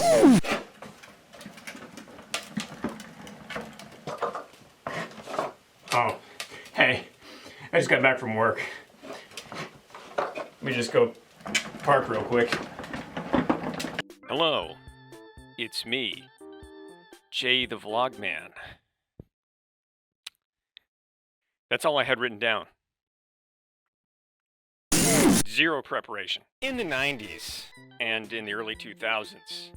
Oh, hey, I just got back from work. Let me just go park real quick. Hello, it's me, Jay the Vlogman. That's all I had written down. Zero preparation. In the 90s and in the early 2000s,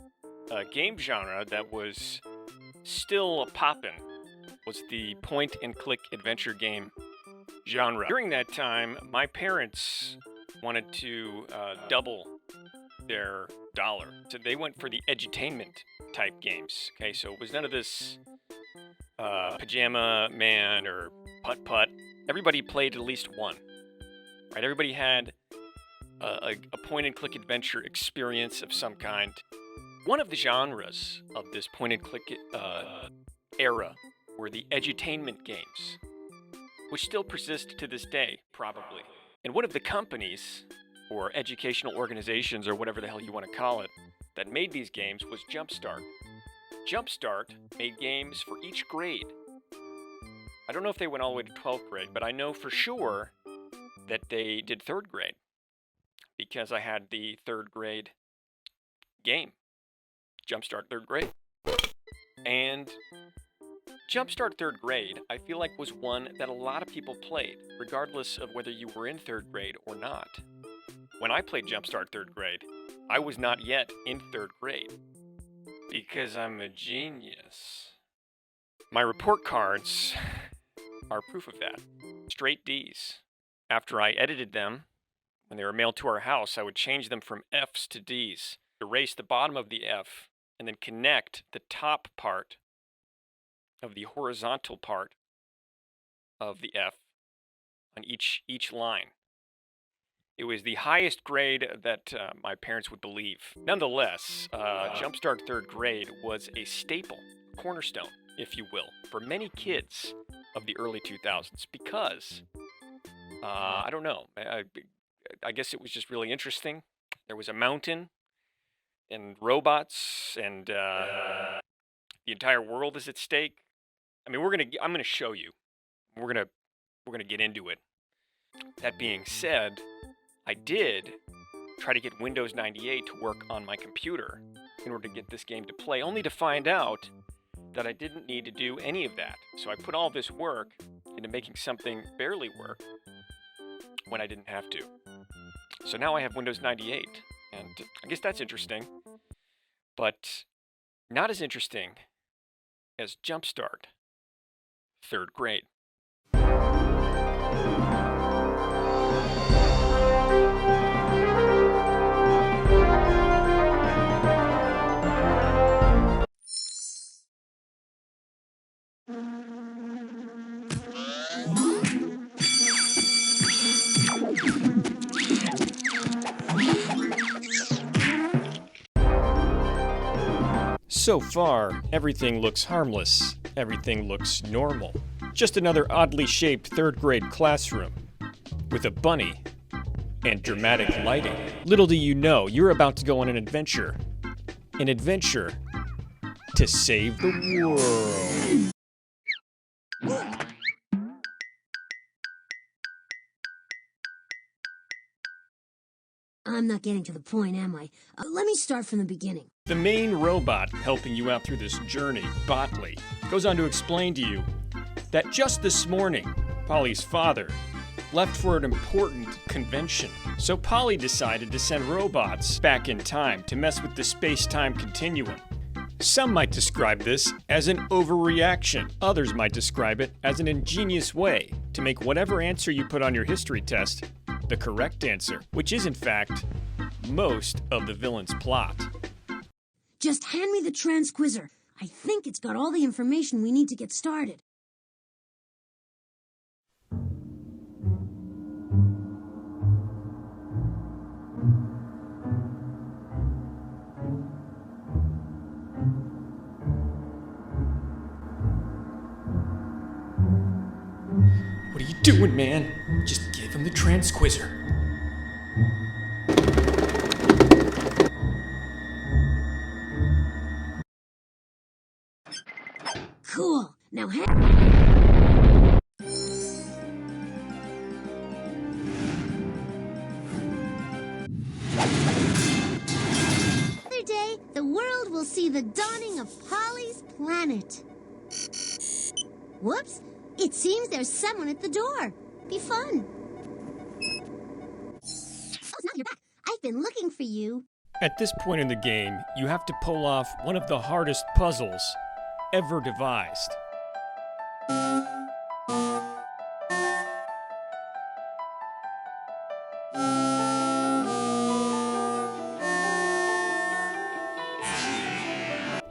a game genre that was still poppin' was the point-and-click adventure game genre. During that time, my parents wanted to double their dollar. So they went for the edutainment type games. Okay, so it was none of this Pajama Man or Putt Putt. Everybody played at least one. Right? Everybody had a point-and-click adventure experience of some kind. One of the genres of this point-and-click era were the edutainment games, which still persist to this day, probably. And one of the companies, or educational organizations, or whatever the hell you want to call it, that made these games was Jumpstart. Jumpstart made games for each grade. I don't know if they went all the way to 12th grade, but I know for sure that they did 3rd grade, because I had the 3rd grade game, Jumpstart 3rd grade. And Jumpstart 3rd grade, I feel like, was one that a lot of people played, regardless of whether you were in 3rd grade or not. When I played Jumpstart 3rd grade, I was not yet in 3rd grade, because I'm a genius. My report cards are proof of that. Straight D's. After I edited them, when they were mailed to our house, I would change them from F's to D's, erase the bottom of the F, and then connect the top part of the horizontal part of the F on each line. It was the highest grade that my parents would believe. Nonetheless, Jumpstart 3rd grade was a staple, cornerstone, if you will, for many kids of the early 2000s because, I don't know, I guess it was just really interesting. There was a mountain and robots and the entire world is at stake. I mean, I'm gonna show you. We're gonna get into it. That being said, I did try to get Windows 98 to work on my computer in order to get this game to play, only to find out that I didn't need to do any of that. So I put all this work into making something barely work when I didn't have to. So now I have Windows 98, and I guess that's interesting, but not as interesting as Jumpstart 3rd grade. So far, everything looks harmless. Everything looks normal. Just another oddly shaped 3rd grade classroom with a bunny and dramatic lighting. Little do you know, you're about to go on an adventure. An adventure to save the world. I'm not getting to the point, am I? Let me start from the beginning. The main robot helping you out through this journey, Botley, goes on to explain to you that just this morning, Polly's father left for an important convention. So Polly decided to send robots back in time to mess with the space-time continuum. Some might describe this as an overreaction. Others might describe it as an ingenious way to make whatever answer you put on your history test the correct answer, which is in fact most of the villain's plot. Just hand me the transquizzer. I think it's got all the information we need to get started. What are you doing, man? Just give him the transquizzer. Now, day, the world will see the dawning of Polly's planet. Whoops! It seems there's someone at the door. Be fun. Oh, it's not your back. I've been looking for you. At this point in the game, you have to pull off one of the hardest puzzles ever devised.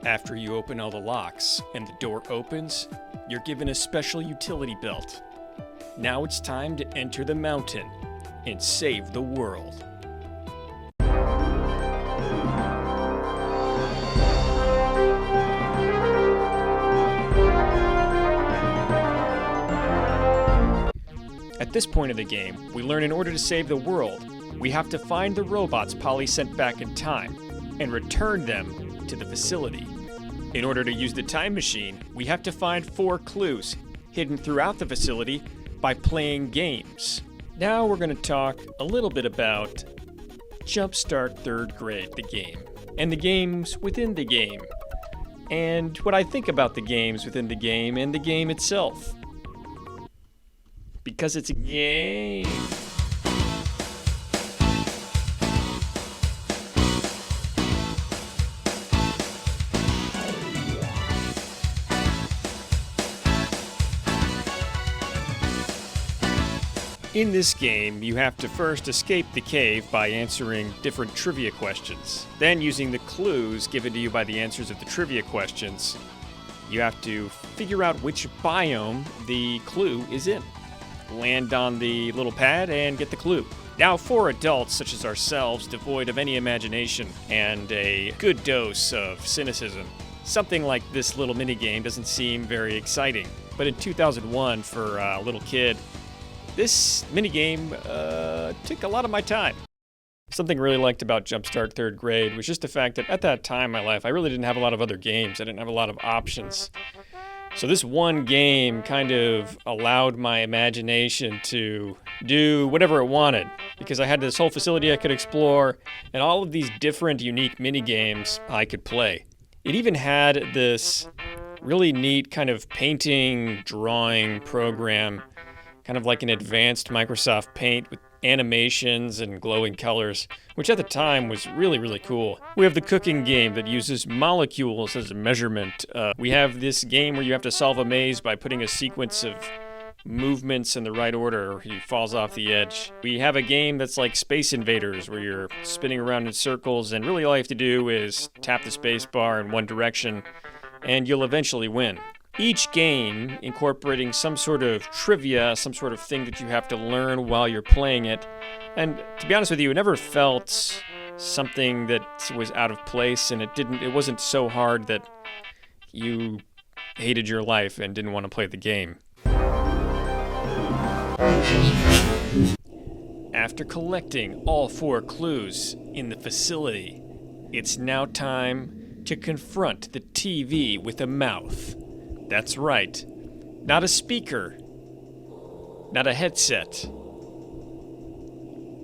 After you open all the locks and the door opens, you're given a special utility belt. Now it's time to enter the mountain and save the world. At this point of the game, we learn in order to save the world, we have to find the robots Polly sent back in time and return them to the facility. In order to use the time machine, we have to find 4 clues hidden throughout the facility by playing games. Now we're going to talk a little bit about Jumpstart 3rd Grade, the game, and the games within the game, and what I think about the games within the game and the game itself. Because it's a game. In this game, you have to first escape the cave by answering different trivia questions. Then, using the clues given to you by the answers of the trivia questions, you have to figure out which biome the clue is in. Land on the little pad and get the clue. Now, for adults such as ourselves, devoid of any imagination and a good dose of cynicism, something like this little minigame doesn't seem very exciting. But in 2001, for a little kid, this minigame took a lot of my time. Something I really liked about Jumpstart 3rd Grade was just the fact that at that time in my life, I really didn't have a lot of other games. I didn't have a lot of options. So this one game kind of allowed my imagination to do whatever it wanted, because I had this whole facility I could explore and all of these different unique mini-games I could play. It even had this really neat kind of painting, drawing program, kind of like an advanced Microsoft Paint with animations and glowing colors, which at the time was really, really cool. We have the cooking game that uses molecules as a measurement. We have this game where you have to solve a maze by putting a sequence of movements in the right order or he falls off the edge. We have a game that's like Space Invaders where you're spinning around in circles and really all you have to do is tap the space bar in one direction and you'll eventually win. Each game incorporating some sort of trivia, some sort of thing that you have to learn while you're playing it. And to be honest with you, it never felt something that was out of place, and it wasn't so hard that you hated your life and didn't want to play the game. After collecting all 4 clues in the facility, it's now time to confront the TV with a mouth. That's right. Not a speaker. Not a headset.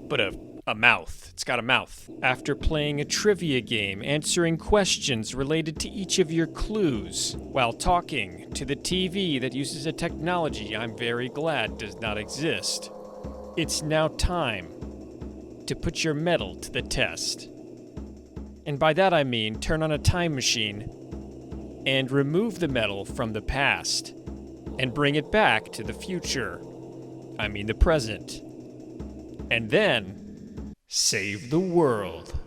But a mouth. It's got a mouth. After playing a trivia game, answering questions related to each of your clues, while talking to the TV that uses a technology I'm very glad does not exist, it's now time to put your mettle to the test. And by that I mean turn on a time machine and remove the metal from the past and bring it back to the future. I mean the present. And then save the world.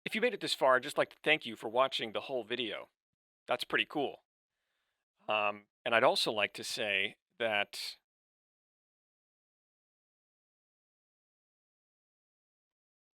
If you made it this far, I'd just like to thank you for watching the whole video. That's pretty cool. And I'd also like to say that